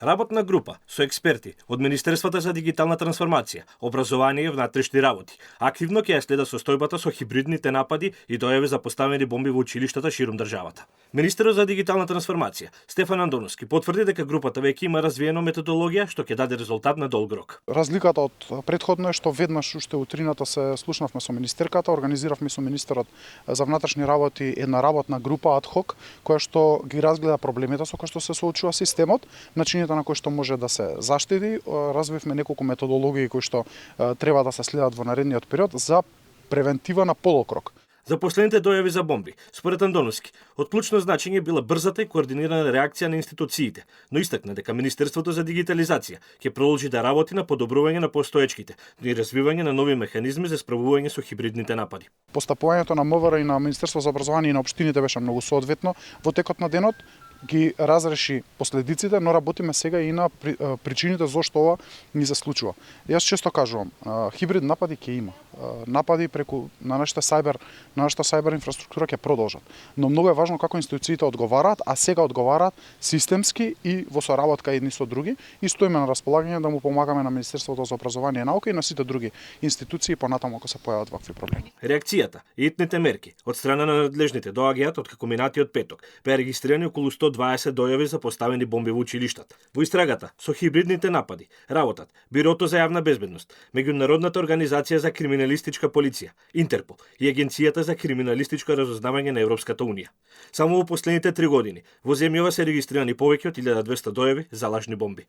Работна група со експерти од Министерството за дигитална трансформација, образование и внатрешни работи активно ќе ја следа состојбата со хибридните напади и дојави за поставени бомби во училиштата ширум државата. Министерот за дигитална трансформација Стефан Андоновски потврди дека групата веќе има развиено методологија што ќе даде резултат на долг рок. Разликата од претходно е што веднаш уште утрината се слушнавме со министерката, организиравме со министерот за внатрешни работи една работна група ад хок која што ги разгледа проблемите со кои што се соочува системот, начините на кои што може да се заштеди. Развивме неколку методологии кои што треба да се следат во наредниот период за превентива на подолг рок. За последните дојави за бомби, според Андоновски, од клучно значење била брзата и координирана реакција на институциите, но истакна дека Министерството за дигитализација ќе продолжи да работи на подобрување на постоечките и развивање на нови механизми за справување со хибридните напади. Постапувањето на МВР и на Министерството за образование и на општините беше многу соодветно во текот на денот, ги разреши последиците, но работиме сега и на причините зошто ова ни се случува. Јас често кажувам, хибрид напади ќе има. Напади преку на нашата сајбер инфраструктура ќе продолжат. Но многу е важно како институциите одговараат, а сега одговараат системски и во соработка едни со други и стоиме на располагање да му помагаме на Министерството за образование и наука и на сите други институции понатаму ако се појават вакви проблеми. Реакцијата и итните мерки од страна на надлежните доаѓаат од како минатиот петок. Беа регистрирани околу 120 дојави за поставени бомби во училиштата. Во истрагата со хибридните напади работат Бирото за јавна безбедност, Меѓународната организација за криминалистичка полиција, Интерпол и Агенцијата за криминалистичко разузнавање на Европската унија. Само во последните 3 години во земјава се регистрирани повеќе од 1200 дојави за лажни бомби.